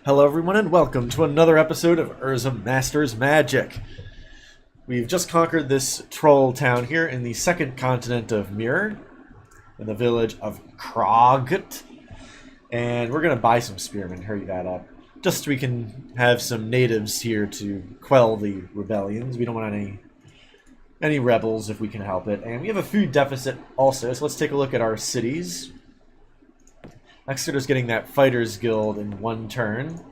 Hello everyone and welcome to another episode of Urza Masters Magic. We've just conquered this troll town here in the second continent of Mirror, in the village of Krogt. And we're going to buy some spearmen, hurry that up. Just so we can have some natives here to quell the rebellions. We don't want any rebels if we can help it. And we have a food deficit also, so let's take a look at our cities. Exeter's getting that Fighters Guild in one turn,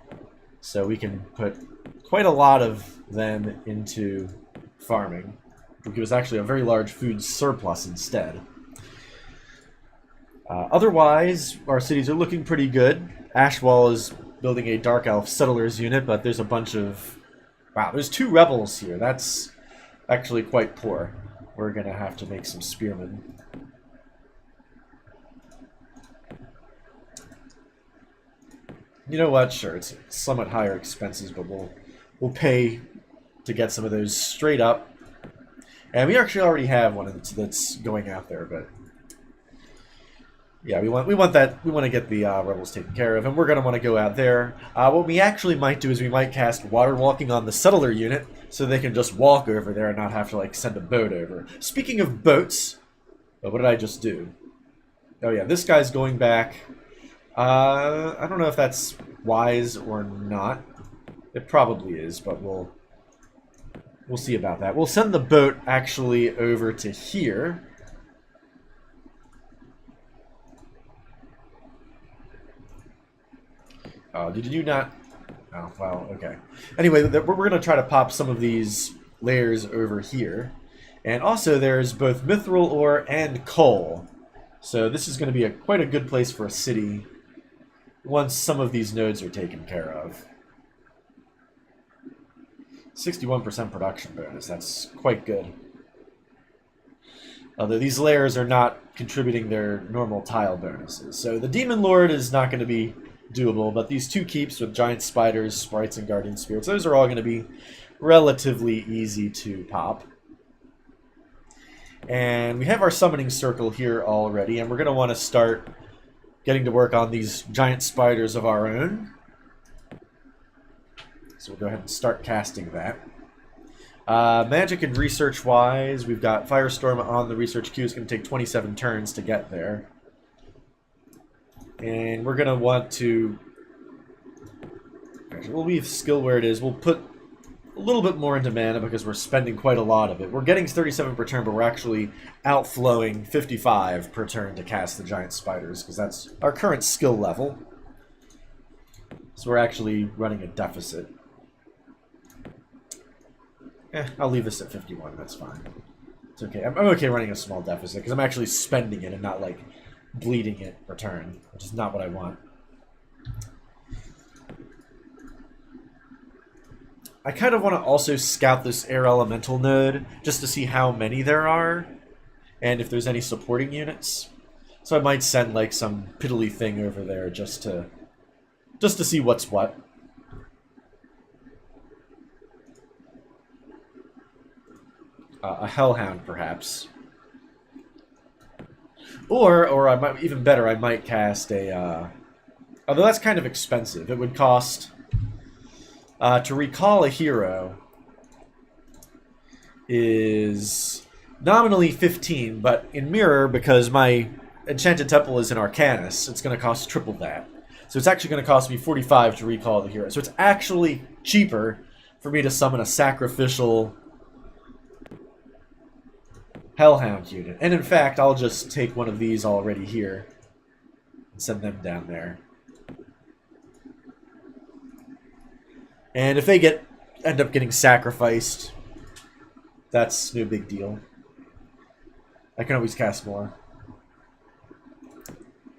so we can put quite a lot of them into farming. It was actually a very large food surplus instead. Otherwise, our cities are looking pretty good. Ashwall is building a Dark Elf Settlers unit, but there's a bunch of... Wow, there's 2 rebels here. That's actually quite poor. We're going to have to make some spearmen. You know what? Sure, it's somewhat higher expenses, but we'll pay to get some of those straight up. And we actually already have one that's going out there, but yeah, we want that. We want to get the rebels taken care of, and we're gonna want to go out there. What we actually might do is we might cast water walking on the settler unit, so they can just walk over there and not have to like send a boat over. Speaking of boats, what did I just do? Oh yeah, this guy's going back. I don't know if that's wise or not. It probably is, but we'll see about that. We'll send the boat actually over to here. Oh, did you not? Oh, well, okay. Anyway, we're going to try to pop some of these layers over here. And also there's both mithril ore and coal. So this is going to be quite a good place for a city once some of these nodes are taken care of. 61% production bonus, that's quite good. Although these layers are not contributing their normal tile bonuses. So the Demon Lord is not going to be doable, but these 2 keeps with giant spiders, sprites, and guardian spirits, those are all going to be relatively easy to pop. And we have our summoning circle here already, and we're going to want to start getting to work on these giant spiders of our own. So we'll go ahead and start casting that. Magic and research-wise, we've got Firestorm on the research queue. It's going to take 27 turns to get there. And we're going to want to... Actually, we'll leave skill where it is. We'll put a little bit more into mana because we're spending quite a lot of it. We're getting 37 per turn, but we're actually outflowing 55 per turn to cast the giant spiders because that's our current skill level. So we're actually running a deficit. I'll leave this at 51, that's fine. It's okay. I'm okay running a small deficit because I'm actually spending it and not like bleeding it per turn, which is not what I want. I kind of want to also scout this air elemental node just to see how many there are and if there's any supporting units. So I might send like some piddly thing over there just to see what's what. A hellhound perhaps. Or I might, even better, I might cast a although that's kind of expensive. It would cost to recall a hero is nominally 15, but in Mirror, because my Enchanted Temple is in Arcanus, it's going to cost triple that. So it's actually going to cost me 45 to recall the hero. So it's actually cheaper for me to summon a sacrificial Hellhound unit. And in fact, I'll just take one of these already here and send them down there. And if they end up getting sacrificed, that's no big deal. I can always cast more.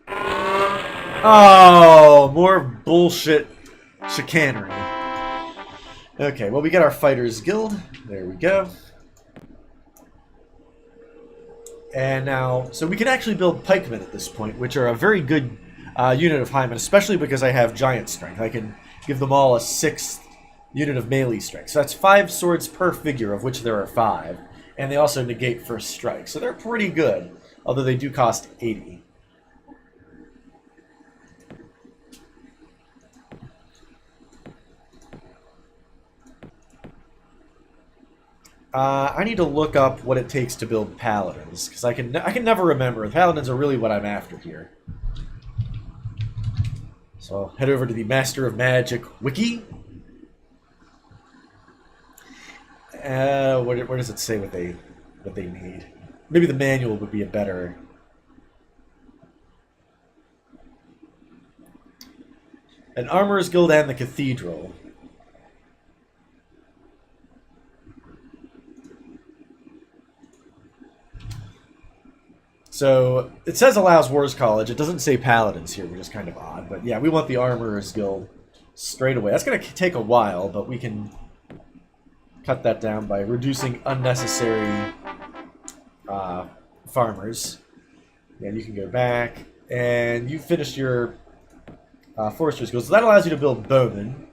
Oh, more bullshit chicanery. Okay, well, we got our Fighters Guild. There we go. And now, so we can actually build pikemen at this point, which are a very good unit of Hyman, especially because I have giant strength. I can give them all a 6th unit of melee strength. So that's 5 swords per figure, of which there are 5. And they also negate first strike. So they're pretty good, although they do cost 80. I need to look up what it takes to build paladins, because I can never remember. Paladins are really what I'm after here. So I'll head over to the Master of Magic wiki. Where does it say what they need? Maybe the manual would be a better. An Armorer's Guild and the Cathedral. So it says allows Wars College. It doesn't say Paladins here, which is kind of odd. But yeah, we want the Armorer's Guild straight away. That's going to take a while, but we can cut that down by reducing unnecessary farmers. And you can go back, and you finished your Forester's Guild. So that allows you to build Bowmen,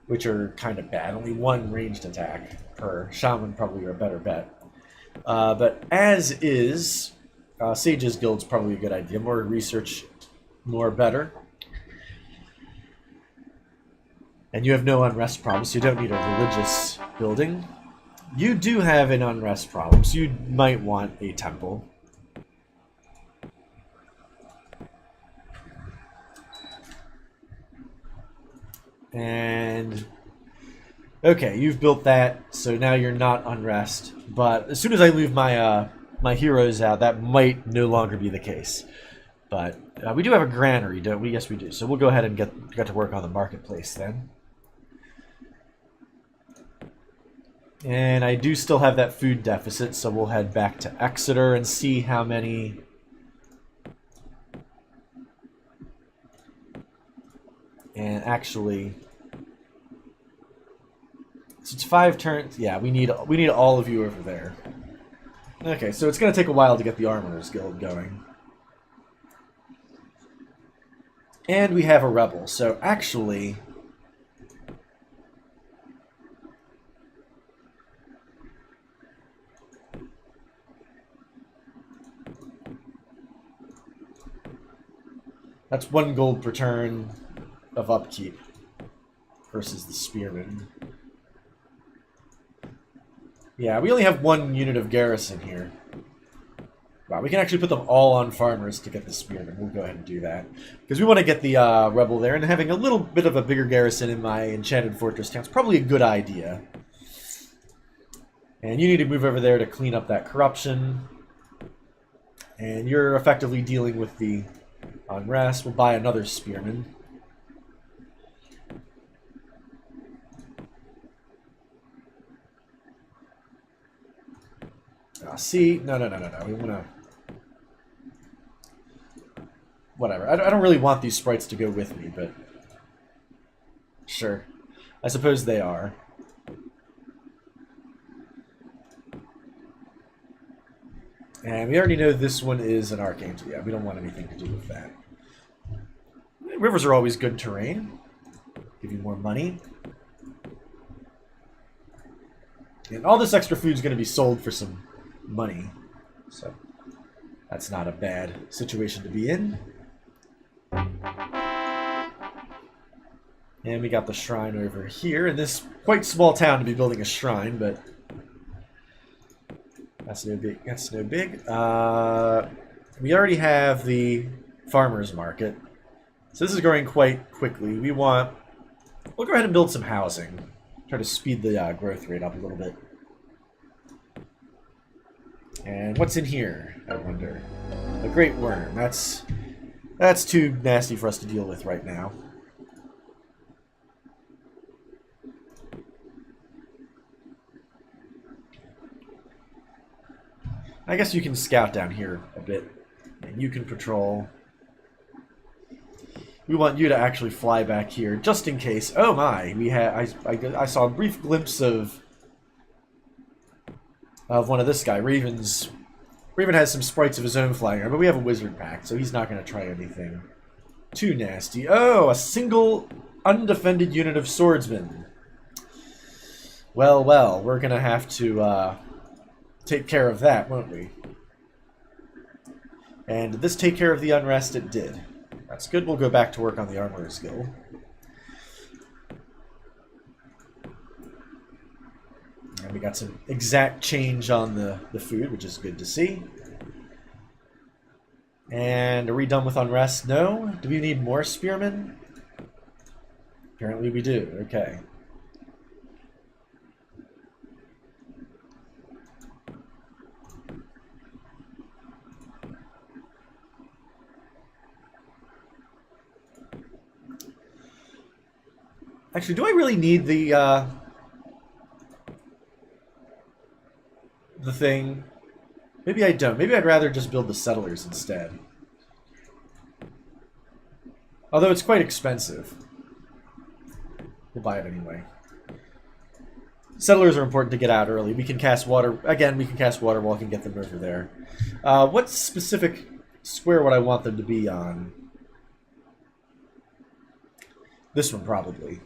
which are kind of bad. Only one ranged attack per. Shaman probably are a better bet. But as is... Sage's Guild's probably a good idea. More research, more better. And you have no unrest problem, so you don't need a religious building. You do have an unrest problem, so you might want a temple. And... okay, you've built that, so now you're not unrest. But as soon as I leave my... my heroes out, that might no longer be the case. But we do have a granary, don't we? Yes, we do. So we'll go ahead and get to work on the marketplace then. And I do still have that food deficit, so we'll head back to Exeter and see how many... and actually... so it's 5 turns. Yeah, we need all of you over there. Okay, so it's going to take a while to get the Armorer's Guild going. And we have a rebel, so actually... that's 1 gold per turn of upkeep versus the Spearman. Yeah, we only have 1 unit of garrison here. Wow, we can actually put them all on farmers to get the Spearman. We'll go ahead and do that. Because we want to get the rebel there, and having a little bit of a bigger garrison in my Enchanted Fortress town is probably a good idea. And you need to move over there to clean up that corruption. And you're effectively dealing with the unrest. We'll buy another Spearman. See, no. We want to... whatever. I don't really want these sprites to go with me, but... sure. I suppose they are. And we already know this one is an arcane, so yeah, we don't want anything to do with that. Rivers are always good terrain. Give you more money. And all this extra food is going to be sold for some money. So that's not a bad situation to be in. And we got the shrine over here. In this quite small town to be building a shrine, but that's no big. That's no big. We already have the farmer's market. So this is growing quite quickly. We'll go ahead and build some housing. Try to speed the growth rate up a little bit. And what's in here, I wonder? A great worm. That's too nasty for us to deal with right now. I guess you can scout down here a bit. And you can patrol. We want you to actually fly back here, just in case. Oh my! I saw a brief glimpse of one of this guy. Raven has some sprites of his own flying around, but we have a wizard pack, so he's not going to try anything too nasty. Oh, a single undefended unit of swordsmen. Well, we're going to have to take care of that, won't we? And did this take care of the unrest? It did. That's good. We'll go back to work on the Armorer's Guild. And we got some exact change on the food, which is good to see. And are we done with unrest? No? Do we need more spearmen? Apparently we do. Okay. Actually, do I really need the thing? Maybe I don't. Maybe I'd rather just build the settlers instead. Although it's quite expensive. We'll buy it anyway. Settlers are important to get out early. We can cast water... Again, we can cast water walk and get them over there. What specific square would I want them to be on? This one, probably.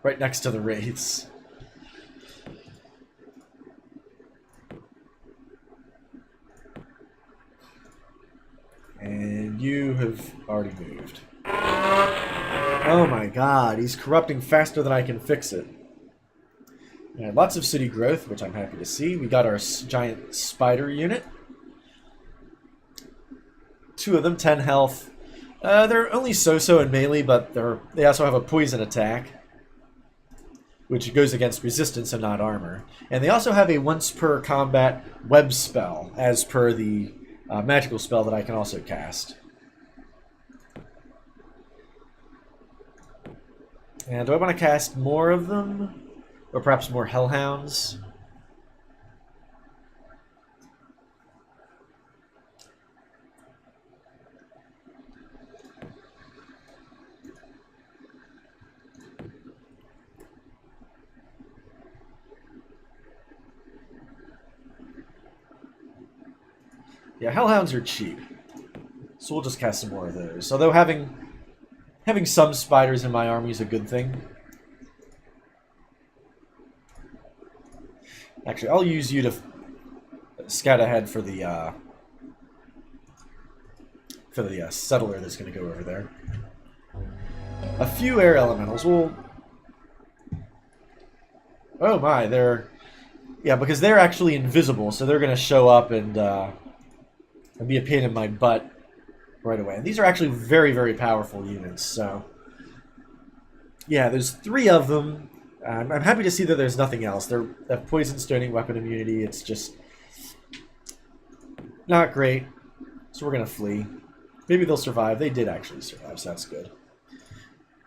Right next to the wraiths. And you have already moved. Oh my god, he's corrupting faster than I can fix it. And lots of city growth, which I'm happy to see. We got our giant spider unit. 2 of them, 10 health. They're only so-so in melee, but they also have a poison attack, which goes against resistance and not armor. And they also have a once per combat web spell, as per the magical spell that I can also cast. And do I want to cast more of them? Or perhaps more hellhounds? Yeah, hellhounds are cheap, so we'll just cast some more of those. Although having some spiders in my army is a good thing. Actually, I'll use you to scout ahead for the settler that's going to go over there. A few air elementals will... Oh my, they're... Yeah, because they're actually invisible, so they're going to show up and be a pain in my butt right away. And these are actually very, very powerful units, so... Yeah, there's 3 of them. I'm happy to see that there's nothing else. They have poison, stoning, weapon immunity. It's just not great. So we're going to flee. Maybe they'll survive. They did actually survive, so that's good.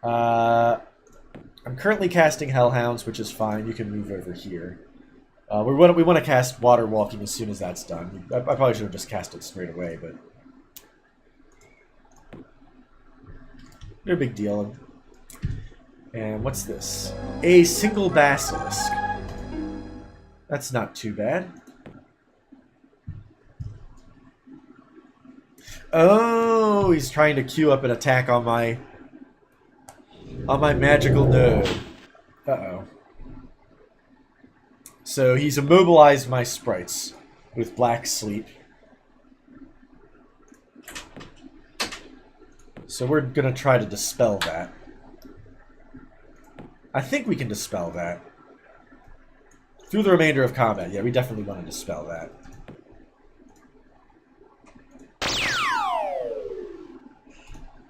I'm currently casting hellhounds, which is fine. You can move over here. We want to cast water walking as soon as that's done. I probably should have just cast it straight away, but no big deal. And what's this? A single basilisk. That's not too bad. Oh, he's trying to queue up an attack on my magical node. Uh-oh. So he's immobilized my sprites with black sleep. So we're gonna try to dispel that. I think we can dispel that. Through the remainder of combat. Yeah, we definitely want to dispel that.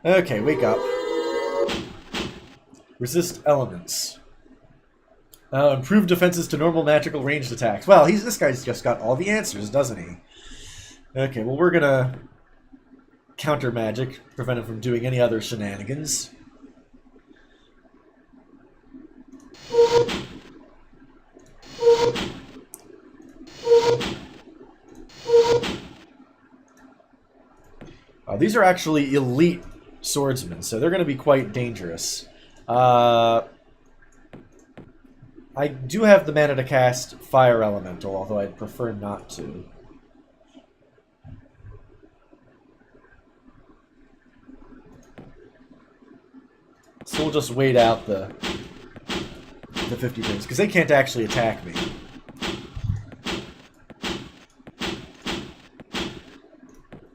Okay, wake up. Resist elements. Improve defenses to normal magical ranged attacks. Well, this guy's just got all the answers, doesn't he? Okay, well we're gonna counter magic, prevent him from doing any other shenanigans. These are actually elite swordsmen, so they're going to be quite dangerous. I do have the mana to cast Fire Elemental, although I'd prefer not to. So we'll just wait out the 50 turns, because they can't actually attack me.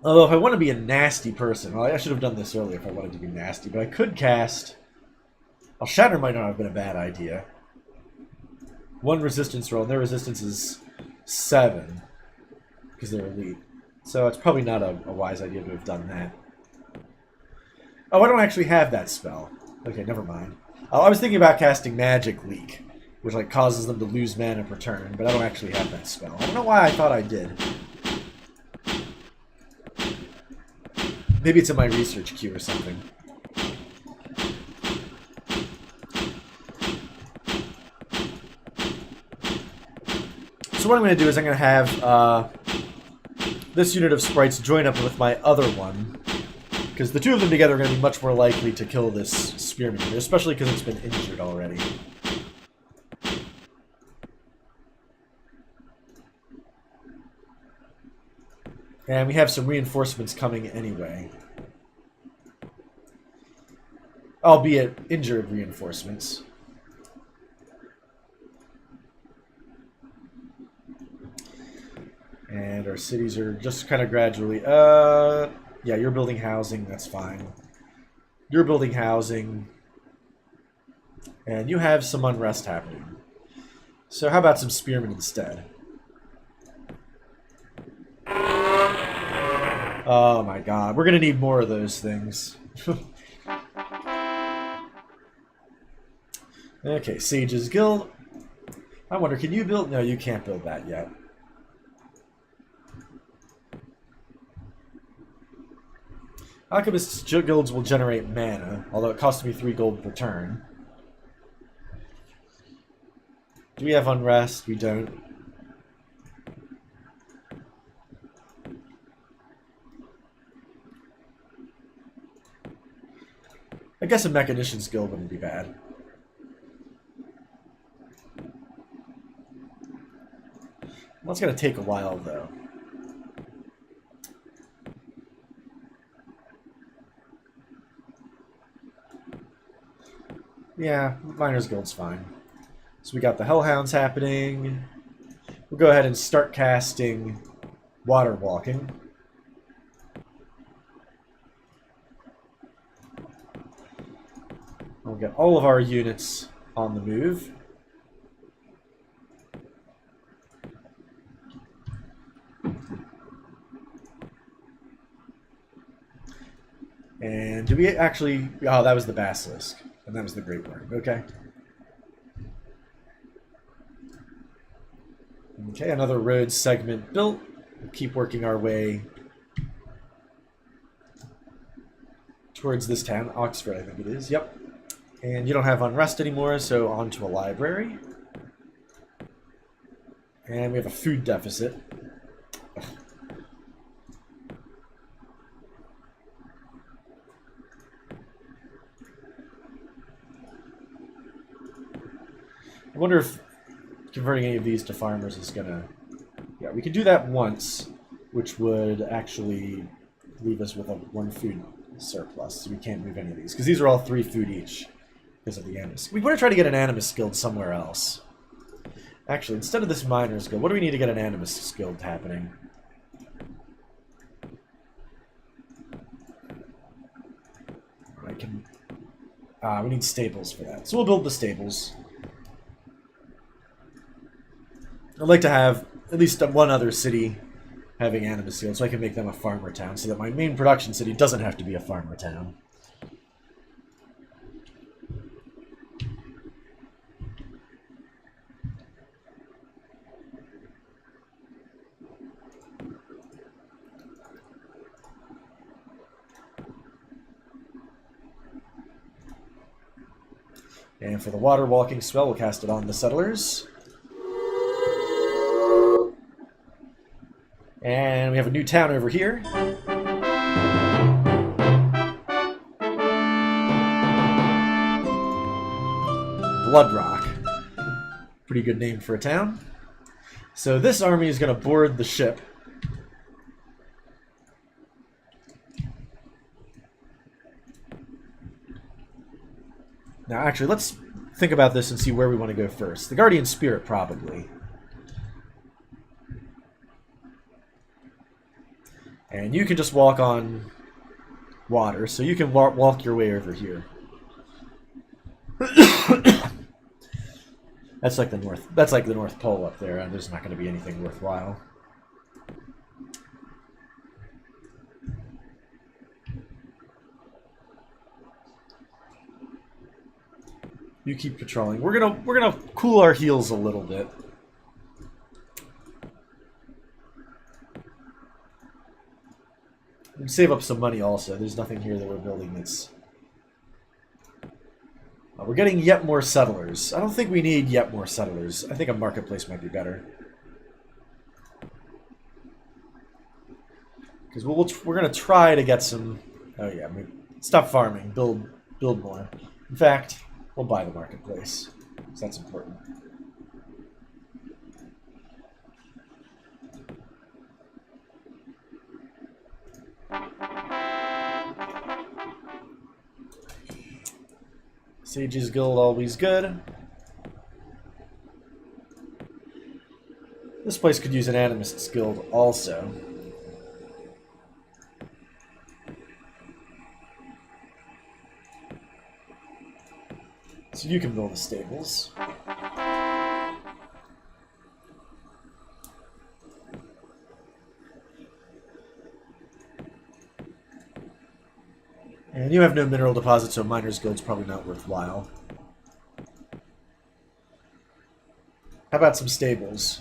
Although if I want to be a nasty person, well, I should have done this earlier if I wanted to be nasty, but I could cast... Well, Shatter might not have been a bad idea. 1 resistance roll, and their resistance is 7 because they're elite. So it's probably not a wise idea to have done that. Oh, I don't actually have that spell. Okay, never mind. I was thinking about casting Magic Leak, which like causes them to lose mana per turn, but I don't actually have that spell. I don't know why I thought I did. Maybe it's in my research queue or something. So what I'm going to do is I'm going to have this unit of sprites join up with my other one, because the two of them together are going to be much more likely to kill this spearman, especially because it's been injured already. And we have some reinforcements coming anyway. Albeit injured reinforcements. And our cities are just kind of gradually... yeah, you're building housing, that's fine. You're building housing. And you have some unrest happening. So how about some spearmen instead? Oh my god, we're going to need more of those things. Okay, Sage's Guild. I wonder, can you build... No, you can't build that yet. Alchemist's guilds will generate mana, although it costs me 3 gold per turn. Do we have unrest? We don't. I guess a mechanician's guild wouldn't be bad. Well, it's going to take a while, though. Yeah, Miner's Guild's fine. So we got the Hellhounds happening. We'll go ahead and start casting Water Walking. We'll get all of our units on the move. And do we actually... Oh, that was the Basilisk. And that was the Great Worm. Okay. Okay, another road segment built. We'll keep working our way towards this town. Oxford, I think it is. Yep. And you don't have unrest anymore, so on to a library. And we have a food deficit. Ugh. I wonder if converting any of these to farmers is gonna... Yeah, we could do that once, which would actually leave us with a 1 food surplus, so we can't move any of these, because these are all 3 food each because of the Animus. We want to try to get an Animus Guild somewhere else. Actually, instead of this Miners Guild, what do we need to get an Animus Guild happening? I can... we need stables for that, so we'll build the stables. I'd like to have at least one other city having Animus Guild, so I can make them a farmer town, so that my main production city doesn't have to be a farmer town. And for the water walking spell, we'll cast it on the settlers. And we have a new town over here. Bloodrock. Pretty good name for a town. So this army is going to board the ship. Now, actually, let's think about this and see where we want to go first. The Guardian Spirit, probably. And you can just walk on water, so you can walk your way over here. That's like the North. That's like the North Pole up there, and there's not going to be anything worthwhile. You keep patrolling. We're gonna cool our heels a little bit. And save up some money also. There's nothing here that we're building that's... we're getting yet more settlers. I don't think we need yet more settlers. I think a marketplace might be better. Because we're going to try to get some... Oh yeah, stop farming. Build more. In fact, we'll buy the marketplace. Because that's important. Sage's Guild, always good. This place could use an Animist's Guild also. So you can build the stables. And you have no mineral deposits, so Miner's Guild's probably not worthwhile. How about some stables?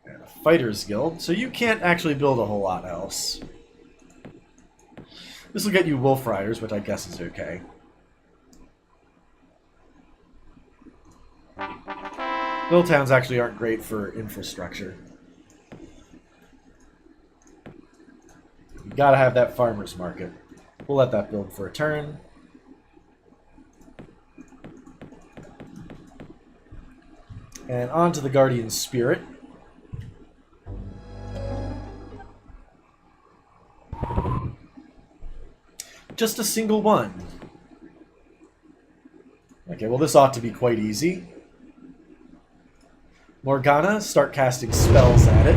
And a Fighter's Guild, so you can't actually build a whole lot else. This will get you Wolf Riders, which I guess is okay. Mill towns actually aren't great for infrastructure. You gotta have that farmer's market. We'll let that build for a turn. And on to the Guardian Spirit. Just a single one. Okay, well this ought to be quite easy. Morgana, start casting spells at it.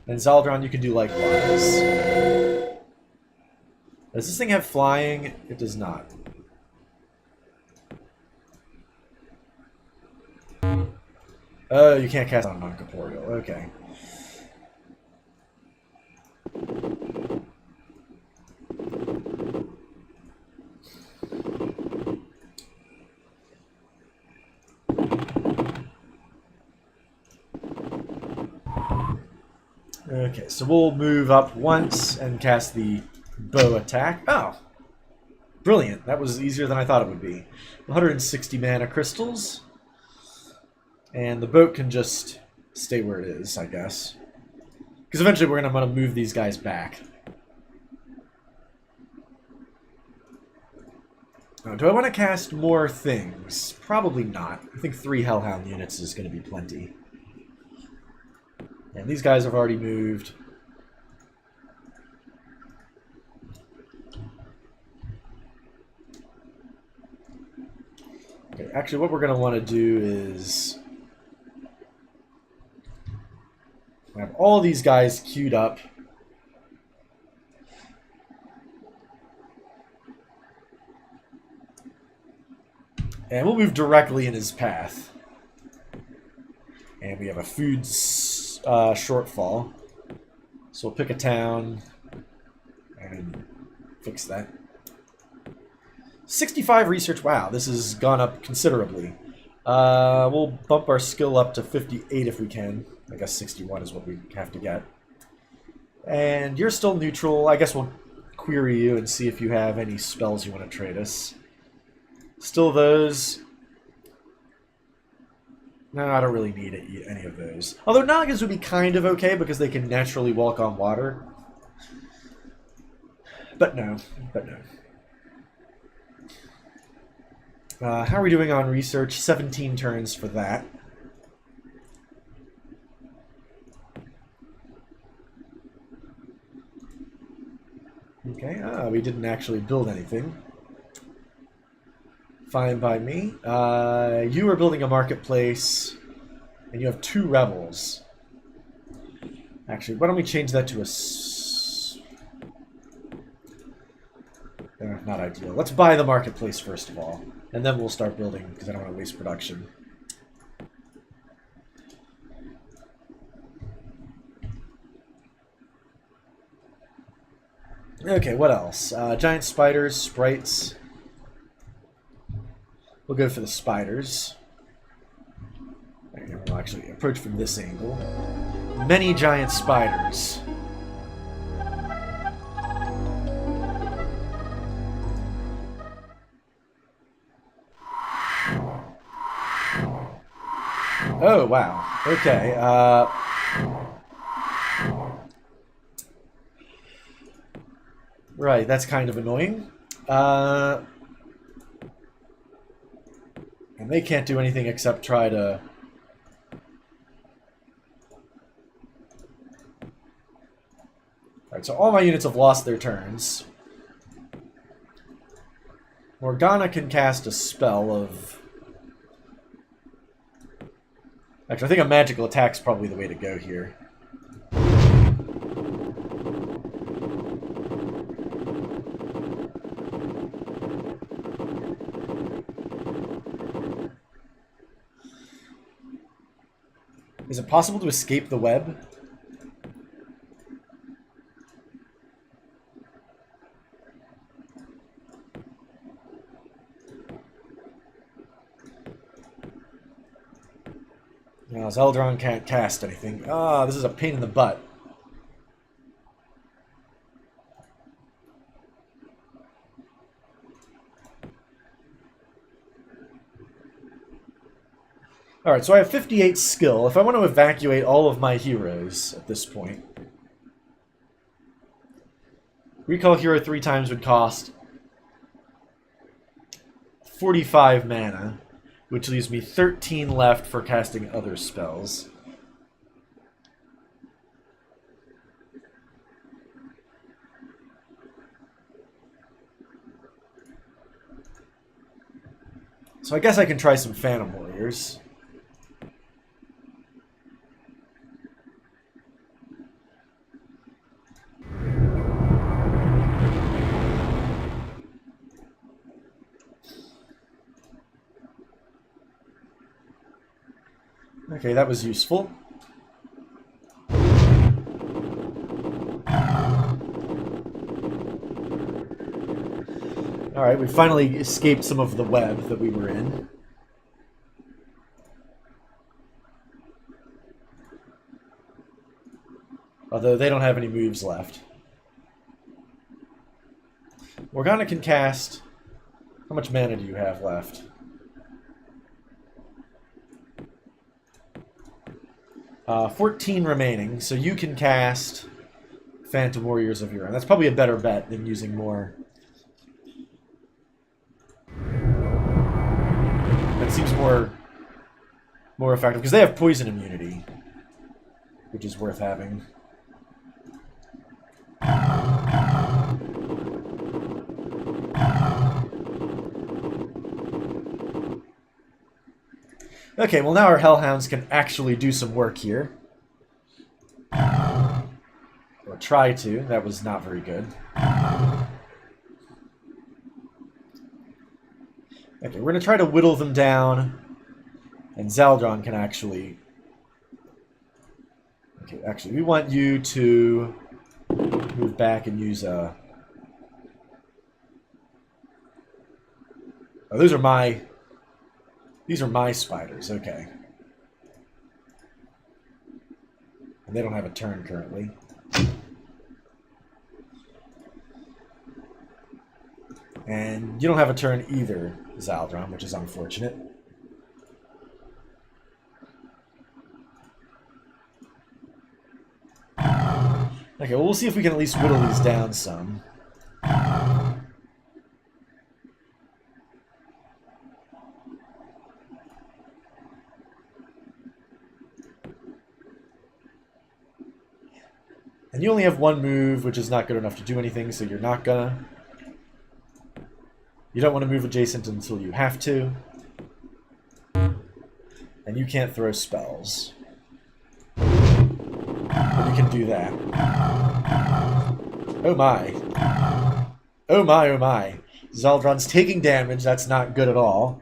And Zaldron, you can do likewise. Does this thing have flying? It does not. Oh, you can't cast on non-corporeal. Okay. Okay, so we'll move up once and cast the bow attack. Oh! Brilliant. That was easier than I thought it would be. 160 mana crystals. And the boat can just stay where it is, I guess. Because eventually we're going to want to move these guys back. Oh, do I want to cast more things? Probably not. I think 3 Hellhound units is going to be plenty. And these guys have already moved. Okay, actually what we're going to want to do is have all these guys queued up. And we'll move directly in his path. And we have a food shortfall. So we'll pick a town and fix that. 65 research. Wow, this has gone up considerably. We'll bump our skill up to 58 if we can. I guess 61 is what we have to get. And you're still neutral. I guess we'll query you and see if you have any spells you want to trade us. Still those. No, I don't really need any of those. Although Nagas would be kind of okay because they can naturally walk on water. But no. How are we doing on research? 17 turns for that. Okay, we didn't actually build anything. Fine by me. You are building a marketplace, and you have 2 rebels. Actually, why don't we change that to a... not ideal. Let's buy the marketplace first of all. And then we'll start building, because I don't want to waste production. Okay, what else? Giant spiders, sprites. We'll go for the spiders. We'll actually approach from this angle. Many giant spiders. Oh, wow. Okay. Right, that's kind of annoying. And they can't do anything except try to... Alright, so all my units have lost their turns. Morgana can cast a spell of... Actually, I think a magical attack's probably the way to go here. Is it possible to escape the web? No, Zeldron can't cast anything. Ah, this is a pain in the butt. Alright, so I have 58 skill. If I want to evacuate all of my heroes at this point, recall hero 3 times would cost 45 mana, which leaves me 13 left for casting other spells. So I guess I can try some Phantom Warriors. Okay, that was useful. Alright, we finally escaped some of the web that we were in. Although they don't have any moves left. Morgana can cast... How much mana do you have left? 14 remaining, so you can cast Phantom Warriors of your own. That's probably a better bet than using more. That seems more effective, because they have poison immunity, which is worth having. Okay, well now our Hellhounds can actually do some work here. Or try to. That was not very good. Okay, we're going to try to whittle them down. And Zeldron can actually... Okay, actually, we want you to move back and use a... Oh, those are my... These are my spiders, okay. And they don't have a turn currently. And you don't have a turn either, Zeldron, which is unfortunate. Okay, well, we'll see if we can at least whittle these down some. And you only have one move, which is not good enough to do anything, so you're not gonna. You don't want to move adjacent until you have to. And you can't throw spells. But you can do that. Oh my. Oh my, oh my. Zeldron's taking damage. That's not good at all.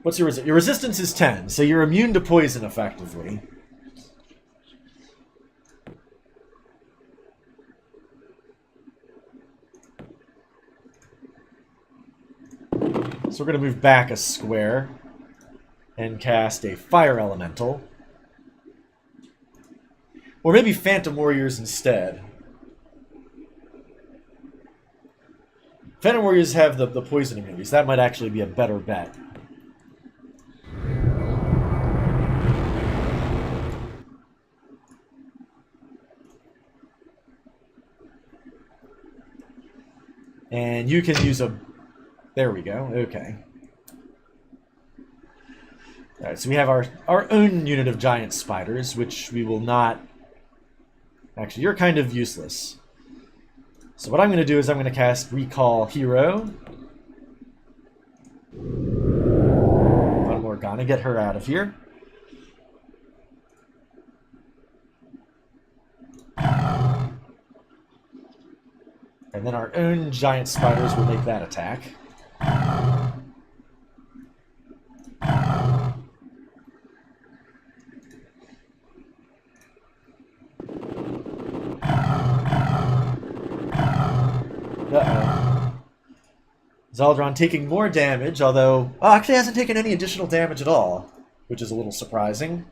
What's your resistance? Your resistance is 10, so you're immune to poison effectively. So we're going to move back a square and cast a Fire Elemental. Or maybe Phantom Warriors instead. Phantom Warriors have the poison immunities. That might actually be a better bet. And you can use a... There we go. Okay. Alright, so we have our own unit of giant spiders, which we will not... Actually, you're kind of useless. So what I'm going to do is I'm going to cast Recall Hero. One Morgana, get her out of here. And then our own giant spiders will make that attack. Uh-oh. Zeldron taking more damage, although... Oh, actually hasn't taken any additional damage at all, which is a little surprising.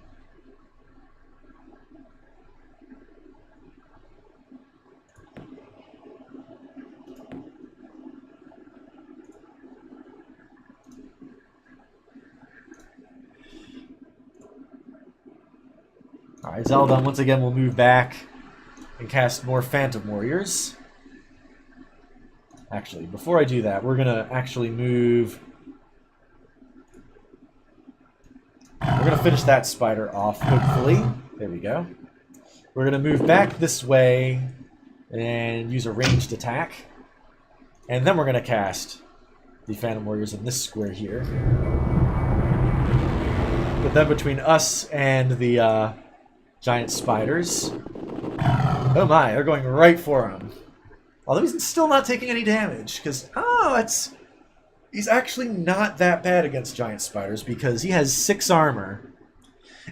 Alright, Zeldon once again will move back and cast more Phantom Warriors. Actually, before I do that, we're going to actually move... We're going to finish that spider off, hopefully. There we go. We're going to move back this way and use a ranged attack. And then we're going to cast the Phantom Warriors in this square here. But then between us and the giant spiders... Oh my, they're going right for him. Although he's still not taking any damage, because, he's actually not that bad against giant spiders, because he has 6 armor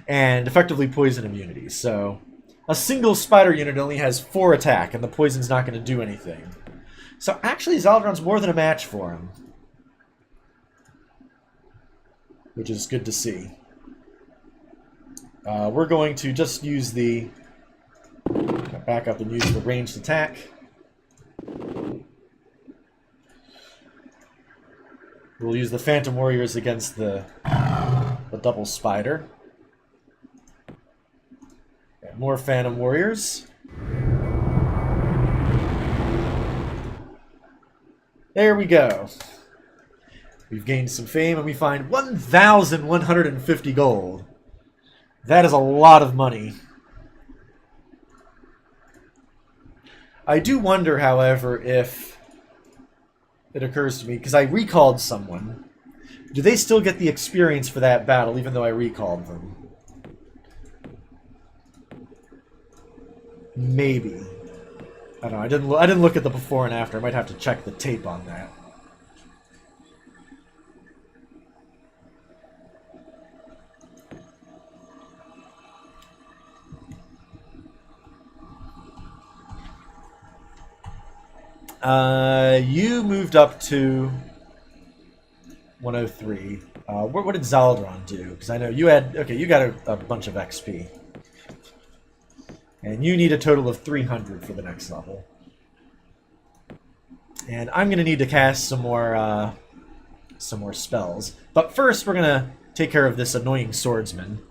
and effectively poison immunity, so a single spider unit only has 4 attack, and the poison's not going to do anything. So actually, Zeldron's more than a match for him, which is good to see. We're going to just use the... back up and use the ranged attack. We'll use the Phantom Warriors against the double spider. And more Phantom Warriors. There we go. We've gained some fame and we find 1,150 gold. That is a lot of money. I do wonder, however, if it occurs to me, because I recalled someone, do they still get the experience for that battle, even though I recalled them? Maybe. I don't know. I didn't look at the before and after. I might have to check the tape on that. You moved up to 103. What did Zeldron do? Because I know you had... Okay, you got a bunch of XP. And you need a total of 300 for the next level. And I'm going to need to cast some more spells. But first, we're going to take care of this annoying swordsman.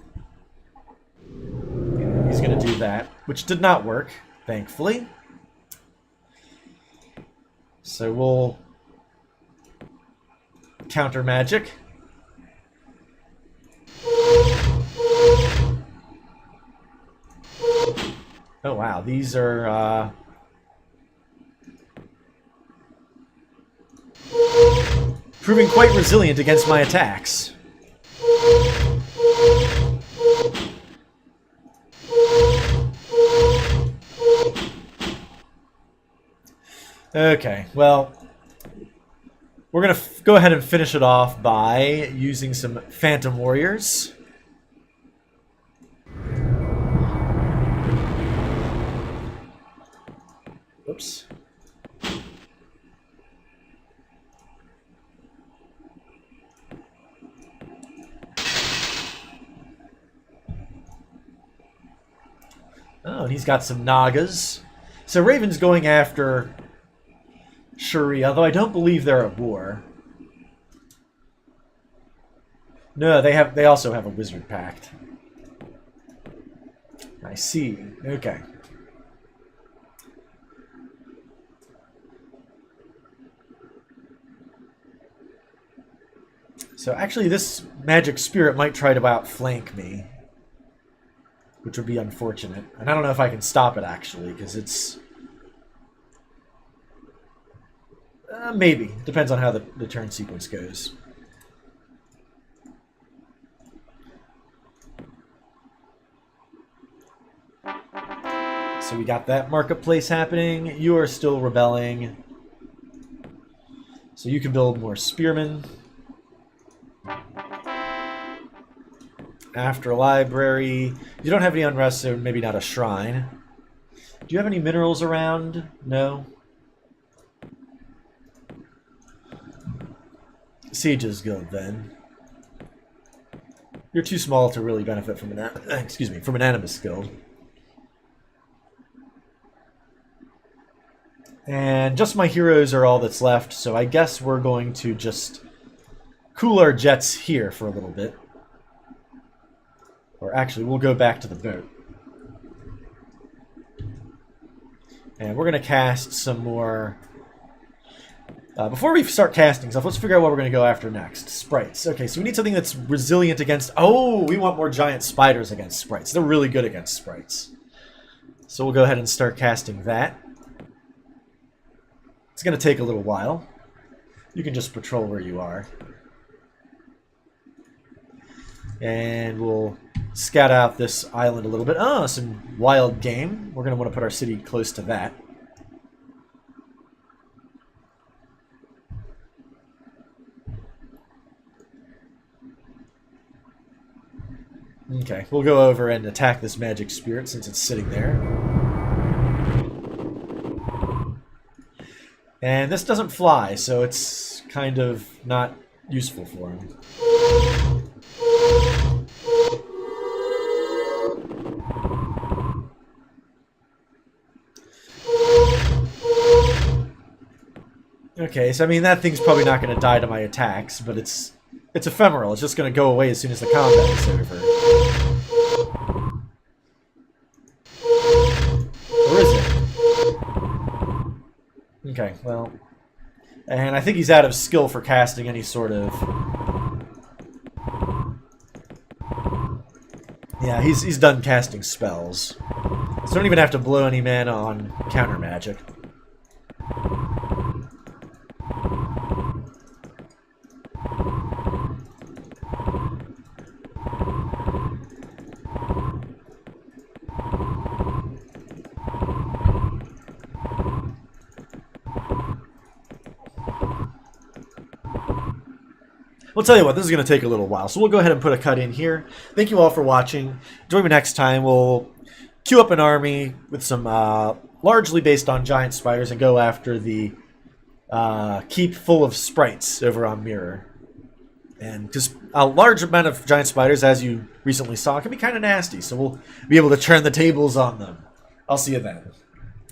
And he's going to do that, which did not work, thankfully. So we'll counter magic. Oh wow, these are proving quite resilient against my attacks. Okay, well, we're going to go ahead and finish it off by using some Phantom Warriors. Oops. Oh, and he's got some Nagas. So Raven's going after Shuri, although I don't believe they're at war. No, they also have a Wizard Pact. I see. Okay. So actually this magic spirit might try to outflank me, which would be unfortunate. And I don't know if I can stop it, actually, because it's... maybe. Depends on how the turn sequence goes. So we got that marketplace happening. You are still rebelling. So you can build more spearmen. After a library. You don't have any unrest, so maybe not a shrine. Do you have any minerals around? No. Siege's Guild, then. You're too small to really benefit from an from an Animus Guild. And just my heroes are all that's left, so I guess we're going to just cool our jets here for a little bit. Or actually, we'll go back to the boat. And we're going to cast some more... before we start casting stuff, let's figure out what we're going to go after next. Sprites. Okay, so we need something that's resilient against... Oh, we want more giant spiders against sprites. They're really good against sprites. So we'll go ahead and start casting that. It's going to take a little while. You can just patrol where you are. And we'll scout out this island a little bit. Oh, some wild game. We're going to want to put our city close to that. Okay, we'll go over and attack this magic spirit since it's sitting there. And this doesn't fly, so it's kind of not useful for him. Okay, so I mean that thing's probably not going to die to my attacks, but it's ephemeral. It's just going to go away as soon as the combat is over. Or is it? Okay, well... And I think he's out of skill for casting any sort of... Yeah, he's done casting spells. So don't even have to blow any mana on counter magic. I'll tell you what, this is going to take a little while, so we'll go ahead and put a cut in here. Thank you all for watching. Join me next time. We'll queue up an army with some largely based on giant spiders and go after the keep full of sprites over on Mirror. And because a large amount of giant spiders, as you recently saw, can be kind of nasty, so we'll be able to turn the tables on them. I'll see you then.